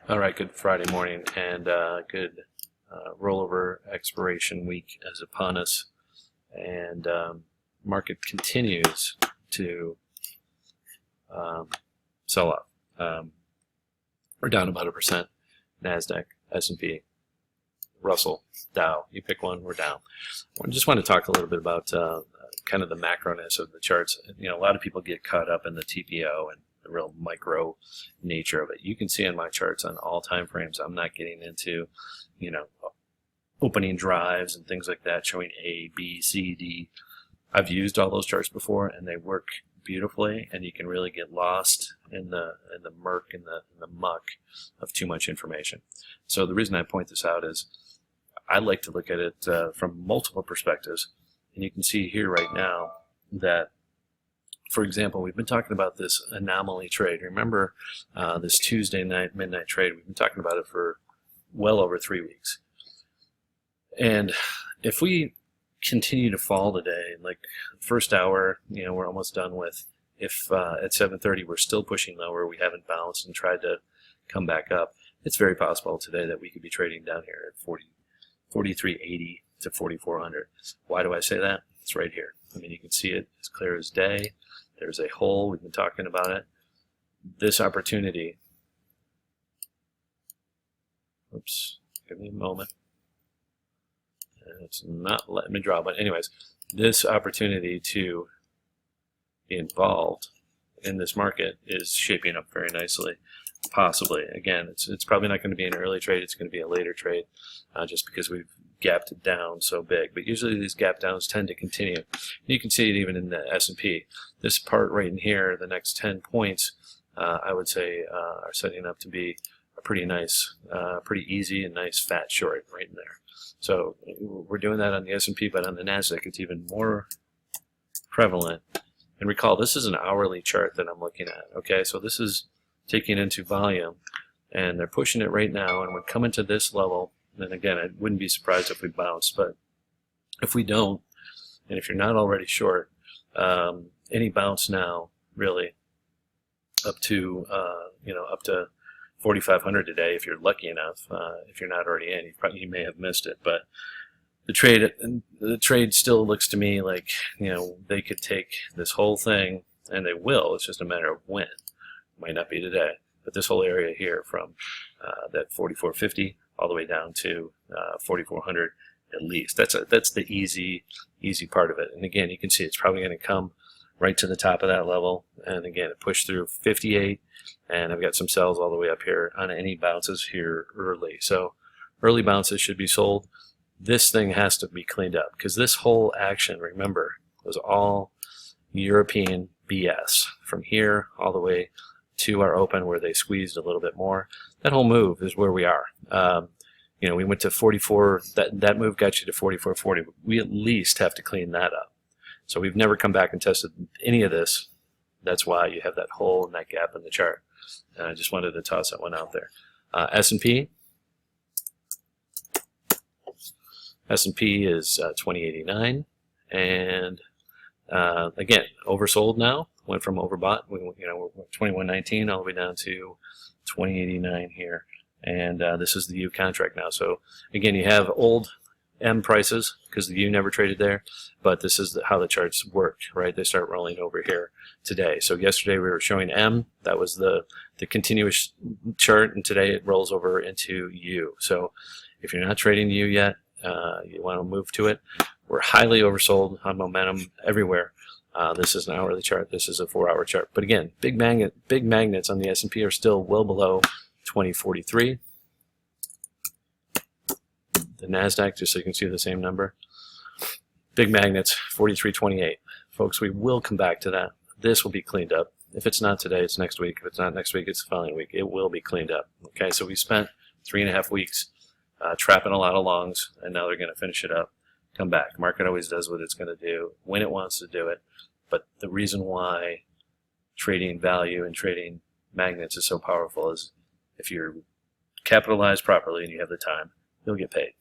All right, good Friday morning and good rollover expiration week is upon us, and market continues to sell off. We're down about 1%. Nasdaq, S&P, Russell, Dow. You pick one, we're down. I just want to talk a little bit about kind of the macroness of the charts. You know, a lot of people get caught up in the TPO and the real micro nature of it. You can see on my charts on all time frames, I'm not getting into, you know, opening drives and things like that, showing A, B, C, D. I've used all those charts before, and they work beautifully, and you can really get lost in the murk and the muck of too much information. So the reason I point this out is I like to look at it from multiple perspectives, and you can see here right now that, for example, we've been talking about this anomaly trade. Remember this Tuesday night midnight trade? We've been talking about it for well over 3 weeks. And if we continue to fall today, like first hour, you know, we're almost done with. If at 7:30 we're still pushing lower, we haven't bounced and tried to come back up, it's very possible today that we could be trading down here at 43.80 to 4,400. Why do I say that? It's right here. I mean, you can see it as clear as day. There's a hole. We've been talking about it. This opportunity. Oops. Give me a moment. It's not letting me draw, but anyways, this opportunity to be involved in this market is shaping up very nicely. Possibly, again, it's probably not going to be an early trade. It's going to be a later trade, just because we've gapped it down so big. But usually these gap downs tend to continue. You can see it even in the S&P. This part right in here, the next 10 points, I would say are setting up to be a pretty nice, pretty easy and nice fat short right in there. So we're doing that on the S&P, but on the Nasdaq it's even more prevalent. And recall, this is an hourly chart that I'm looking at. Okay, so this is taking into volume, and they're pushing it right now, and we're coming to this level. And again, I wouldn't be surprised if we bounce, but if we don't, and if you're not already short, any bounce now, really, up to up to 4,500 today, if you're lucky enough. If you're not already in, you may have missed it. But the trade still looks to me like, you know, they could take this whole thing, and they will. It's just a matter of when. Might not be today, but this whole area here from that 4,450 all the way down to 4,400 at least. That's the easy part of it. And again, you can see it's probably going to come right to the top of that level. And again, it pushed through 58, and I've got some sells all the way up here on any bounces here early. So early bounces should be sold. This thing has to be cleaned up, because this whole action, remember, was all European BS from here all the way to our open, where they squeezed a little bit more. That whole move is where we are. You know, we went to 44. That move got you to 44.40. We at least have to clean that up. So we've never come back and tested any of this. That's why you have that hole and that gap in the chart. And I just wanted to toss that one out there. S&P. S&P is 2089, and again, oversold now. Went from overbought, we're 2119 all the way down to 2089 here, and this is the U contract now. So again, you have old M prices because the U never traded there, but this is how the charts worked, right? They start rolling over here today. So yesterday we were showing M, that was the continuous chart, and today it rolls over into U. So if you're not trading U yet, you want to move to it. We're highly oversold on momentum everywhere. This is an hourly chart. This is a 4-hour chart. But again, big magnets on the S&P are still well below 2043. The Nasdaq, just so you can see the same number, big magnets 43.28. Folks, we will come back to that. This will be cleaned up. If it's not today, it's next week. If it's not next week, it's the following week. It will be cleaned up. Okay, so we spent 3.5 weeks trapping a lot of longs, and now they're going to finish it up. Come back. Market always does what it's going to do when it wants to do it. But the reason why trading value and trading magnets is so powerful is if you're capitalized properly and you have the time, you'll get paid.